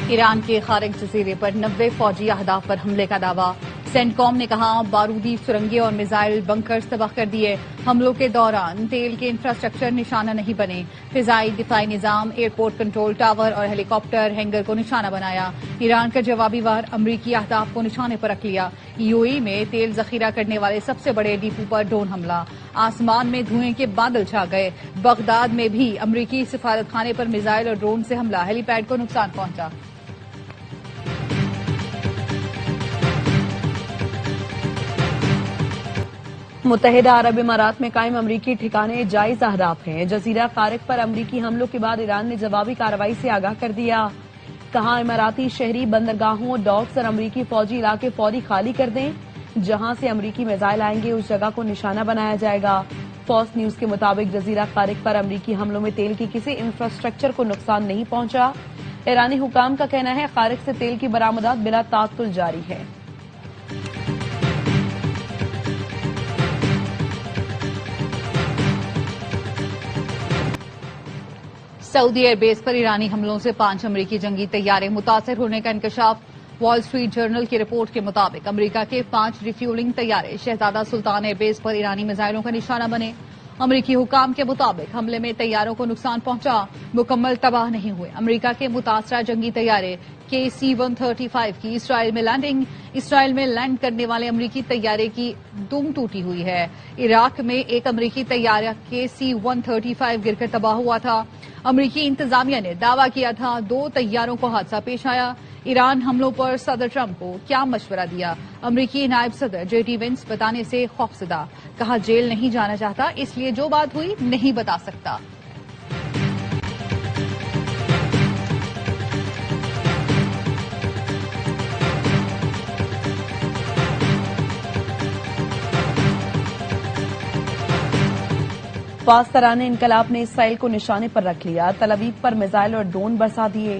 ایران کے خارق جزیرے پر 90 فوجی اہداف پر حملے کا دعویٰ۔ سینٹکام نے کہا بارودی سرنگیں اور میزائل بنکرز تباہ کر دیے۔ حملوں کے دوران تیل کے انفراسٹرکچر نشانہ نہیں بنے۔ فضائی دفاعی نظام، ایئرپورٹ کنٹرول ٹاور اور ہیلی کاپٹر ہینگر کو نشانہ بنایا۔ ایران کا جوابی وار امریکی اہداف کو نشانے پر رکھ لیا۔ UAE میں تیل ذخیرہ کرنے والے سب سے بڑے ڈیپو پر ڈرون حملہ۔ آسمان میں دھوئیں کے بادل چھا گئے۔ بغداد میں بھی امریکی سفارت خانے پر میزائل اور ڈرون سے حملہ، ہیلی پیڈ کو نقصان پہنچا۔ متحدہ عرب امارات میں قائم امریکی ٹھکانے جائز اہداف ہیں۔ جزیرہ خارق پر امریکی حملوں کے بعد ایران نے جوابی کارروائی سے آگاہ کر دیا۔ کہا اماراتی شہری بندرگاہوں، ڈاکس اور امریکی فوجی علاقے فوری خالی کر دیں۔ جہاں سے امریکی میزائل آئیں گے اس جگہ کو نشانہ بنایا جائے گا۔ فاکس نیوز کے مطابق جزیرہ خارق پر امریکی حملوں میں تیل کی کسی انفراسٹرکچر کو نقصان نہیں پہنچا۔ ایرانی حکام کا کہنا ہے خارق سے تیل کی برآمدات بلا تعطل جاری ہے۔ سعودی ایئر بیس پر ایرانی حملوں سے 5 امریکی جنگی طیارے متاثر ہونے کا انکشاف۔ وال اسٹریٹ جرنل کی رپورٹ کے مطابق امریکہ کے 5 ریفیولنگ طیارے شہزادہ سلطان ایئر بیس پر ایرانی میزائلوں کا نشانہ بنے۔ امریکی حکام کے مطابق حملے میں طیاروں کو نقصان پہنچا، مکمل تباہ نہیں ہوئے۔ امریکہ کے متاثرہ جنگی طیارے KC-135 کی اسرائیل میں لینڈ کرنے والے امریکی طیارے کی دم ٹوٹی ہوئی ہے۔ عراق میں ایک امریکی طیارہ KC-135 گر کر تباہ ہوا تھا۔ امریکی انتظامیہ نے دعویٰ کیا تھا 2 طیاروں کو حادثہ پیش آیا۔ ایران حملوں پر صدر ٹرمپ کو کیا مشورہ دیا؟ امریکی نائب صدر JD وینس بتانے سے خوفزدہ، کہا جیل نہیں جانا چاہتا اس لیے جو بات ہوئی نہیں بتا سکتا۔ پاسداران انقلاب نے اسرائیل کو نشانے پر رکھ لیا۔ تل ابیب پر میزائل اور ڈرون برسا دیے۔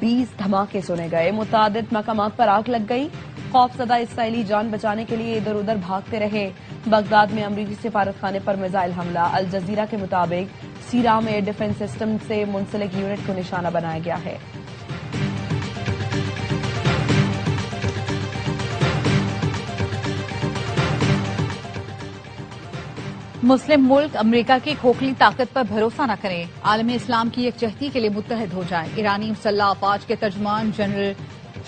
20 دھماکے سنے گئے۔ متعدد مقامات پر آگ لگ گئی۔ خوفزدہ اسرائیلی جان بچانے کے لیے ادھر ادھر بھاگتے رہے۔ بغداد میں امریکی سفارت خانے پر میزائل حملہ۔ الجزیرہ کے مطابق سیرام ایئر ڈیفنس سسٹم سے منسلک یونٹ کو نشانہ بنایا گیا ہے۔ مسلم ملک امریکہ کی کھوکھلی طاقت پر بھروسہ نہ کریں، عالم اسلام کی یکجہتی کے لیے متحد ہو جائیں۔ ایرانی مسلح افواج کے ترجمان جنرل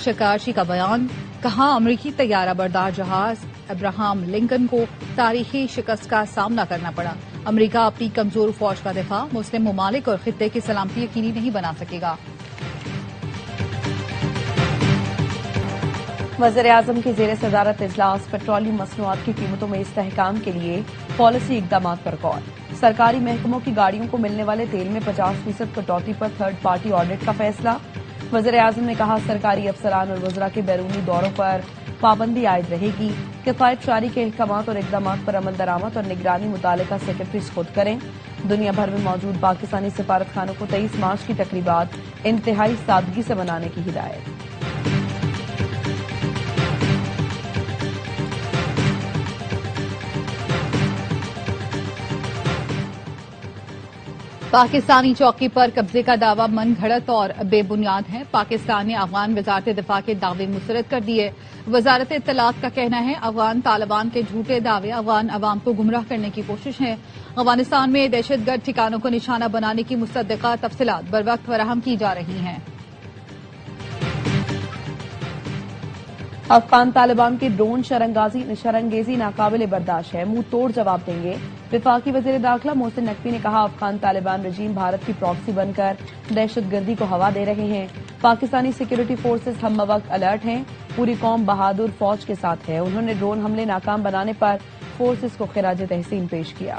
شکارچی کا بیان، کہا امریکی طیارہ بردار جہاز ابراہم لنکن کو تاریخی شکست کا سامنا کرنا پڑا۔ امریکہ اپنی کمزور فوج کا دفاع مسلم ممالک اور خطے کی سلامتی یقینی نہیں بنا سکے گا۔ وزیر اعظم کی زیر صدارت اجلاس، پیٹرولیم مصنوعات کی قیمتوں میں استحکام کے لیے پالیسی اقدامات پر غور۔ سرکاری محکموں کی گاڑیوں کو ملنے والے تیل میں 50% کٹوتی پر تھرڈ پارٹی آڈٹ کا فیصلہ۔ وزیر اعظم نے کہا سرکاری افسران اور وزراء کے بیرونی دوروں پر پابندی عائد رہے گی۔ کفایت جاری کے احکامات اور اقدامات پر عمل درآمد اور نگرانی متعلقہ سیکرٹریز خود کریں۔ دنیا بھر میں موجود پاکستانی سفارت خانوں کو 23 مارچ کی تقریبات انتہائی سادگی سے منانے کی ہدایت۔ پاکستانی چوکی پر قبضے کا دعویٰ من گھڑت اور بے بنیاد ہے۔ پاکستان نے افغان وزارت دفاع کے دعوے مسترد کر دیے۔ وزارت اطلاعات کا کہنا ہے افغان طالبان کے جھوٹے دعوے افغان عوام کو گمراہ کرنے کی کوشش ہے۔ افغانستان میں دہشت گرد ٹھکانوں کو نشانہ بنانے کی مصدقہ تفصیلات بروقت فراہم کی جا رہی ہیں۔ افغان طالبان کی ڈرون شرنگیزی ناقابل برداشت ہے، منہ توڑ جواب دیں گے۔ وفاقی وزیر داخلہ محسن نقوی نے کہا افغان طالبان رجیم بھارت کی پراکسی بن کر دہشت گردی کو ہوا دے رہے ہیں۔ پاکستانی سیکورٹی فورسز ہم وقت الرٹ ہیں، پوری قوم بہادر فوج کے ساتھ ہے۔ انہوں نے ڈرون حملے ناکام بنانے پر فورسز کو خراج تحسین پیش کیا۔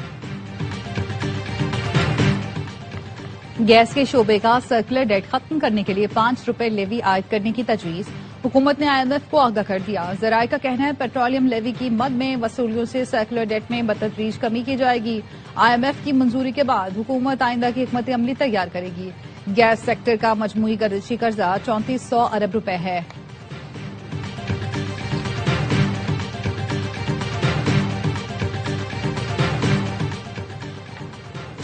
گیس کے شعبے کا سرکولر ڈیٹ ختم کرنے کے لیے 5 روپے لیوی عائد کرنے کی تجویز۔ حکومت نے IMF کو آگاہ کر دیا۔ ذرائع کا کہنا ہے پیٹرولیم لیوی کی مد میں وصولیوں سے سرکولر ڈیٹ میں بتدریج کمی کی جائے گی۔ IMF کی منظوری کے بعد حکومت آئندہ کی حکمت عملی تیار کرے گی۔ گیس سیکٹر کا مجموعی گردشی قرضہ 3400 ارب روپے ہے۔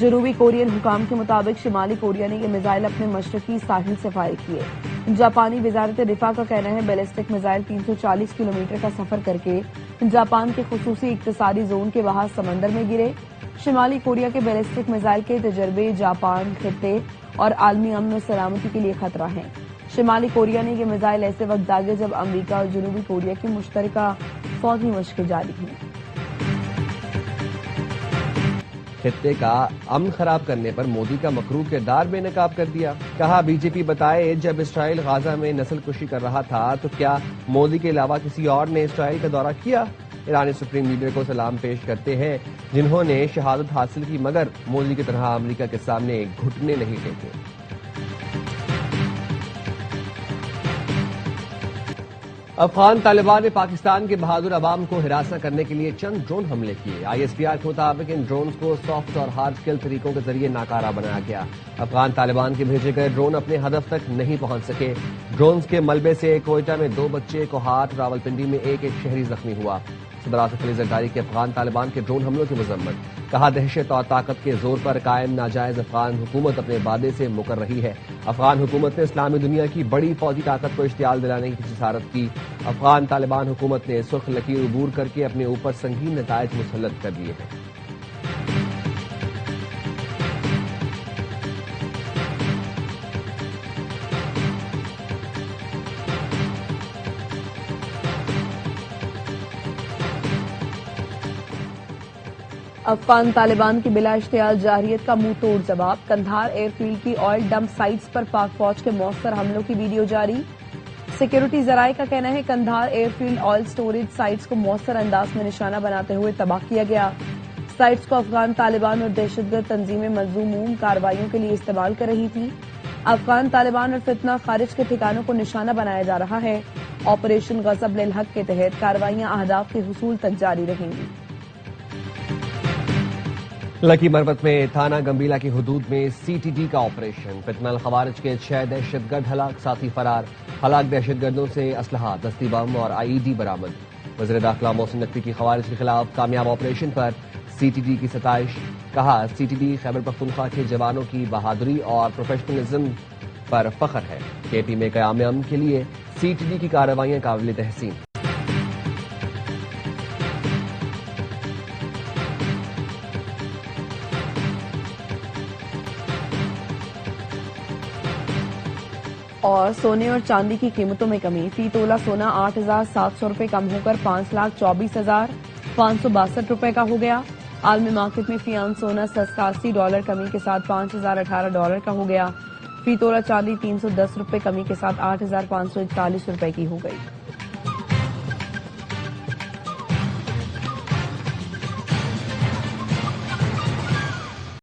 جنوبی کورین حکام کے مطابق شمالی کوریا نے یہ میزائل اپنے مشرقی ساحل سے فائر کیے۔ جاپانی وزارت دفاع کا کہنا ہے بیلسٹک میزائل 340 کلومیٹر کا سفر کر کے جاپان کے خصوصی اقتصادی زون کے باہر سمندر میں گرے۔ شمالی کوریا کے بیلسٹک میزائل کے تجربے جاپان خطے اور عالمی امن و سلامتی کے لیے خطرہ ہیں۔ شمالی کوریا نے یہ میزائل ایسے وقت داغے جب امریکہ اور جنوبی کوریا کی مشترکہ فوجی مشقیں جاری ہیں۔ خطے کا امن خراب کرنے پر مودی کا مکروہ کردار بے نقاب کر دیا۔ کہا بی جے پی بتائے جب اسرائیل غزہ میں نسل کشی کر رہا تھا تو کیا مودی کے علاوہ کسی اور نے اسرائیل کا دورہ کیا؟ ایرانی سپریم لیڈر کو سلام پیش کرتے ہیں جنہوں نے شہادت حاصل کی مگر مودی کی طرح امریکہ کے سامنے گھٹنے نہیں ٹیکے۔ افغان طالبان نے پاکستان کے بہادر عوام کو ہراساں کرنے کے لیے چند ڈرون حملے کیے۔ آئی ایس پی آر کے مطابق ان ڈرونز کو سافٹ اور ہارڈ اسکل طریقوں کے ذریعے ناکارہ بنایا گیا۔ افغان طالبان کے بھیجے گئے ڈرون اپنے ہدف تک نہیں پہنچ سکے۔ ڈرونز کے ملبے سے کوئٹہ میں 2 بچے، کوہاٹ، راولپنڈی میں ایک شہری زخمی ہوا۔ صدر آصف علی زرداری کی افغان طالبان کے ڈرون حملوں کی مذمت۔ کہا دہشت اور طاقت کے زور پر قائم ناجائز افغان حکومت اپنے وعدے سے مکر رہی ہے۔ افغان حکومت نے اسلامی دنیا کی بڑی فوجی طاقت کو اشتعال دلانے کی جسارت کی۔ افغان طالبان حکومت نے سرخ لکیر عبور کر کے اپنے اوپر سنگین نتائج مسلط کر دیے ہیں۔ افغان طالبان کی بلا اشتعال جارحیت کا منہ توڑ جواب۔ قندھار ایئر فیلڈ کی آئل ڈمپ سائٹس پر پاک فوج کے مؤثر حملوں کی ویڈیو جاری۔ سیکیورٹی ذرائع کا کہنا ہے Kandahar airfield oil storage sites کو مؤثر انداز میں نشانہ بناتے ہوئے تباہ کیا گیا۔ سائٹس کو افغان طالبان اور دہشت گرد تنظیمیں مذموم کارروائیوں کے لیے استعمال کر رہی تھیں۔ افغان طالبان اور فتنہ خارج کے ٹھکانوں کو نشانہ بنایا جا رہا ہے۔ آپریشن غضب للحق کے تحت کارروائیاں اہداف کے حصول تک جاری رہیں گی۔ لکی مربت میں تھانہ گمبیلا کی حدود میں سی ٹی ڈی کا آپریشن۔ فتنہ الخوارج کے 6 دہشت گرد ہلاک، ساتھی فرار۔ ہلاک دہشت گردوں سے اسلحہ، دستی بم اور آئی ای ڈی برآمد۔ وزیر داخلہ محسن نقوی کی خوارج کے خلاف کامیاب آپریشن پر سی ٹی ڈی کی ستائش۔ کہا C T D Khyber Pakhtunkhwa کے جوانوں کی بہادری اور پروفیشنلزم پر فخر ہے۔ کے پی میں قیام امن کے لیے سی ٹی ڈی کی کارروائیاں قابل تحسین۔ اور سونے اور چاندی کی قیمتوں میں کمی۔ فی تولہ سونا 8,700 روپے کم ہو کر 5,24,562 روپے کا ہو گیا۔ عالمی مارکیٹ میں فی اونس سونا $87 کمی کے ساتھ $5,018 کا ہو گیا۔ فی تولہ چاندی 310 روپے کمی کے ساتھ 8,541 روپے کی ہو گئی۔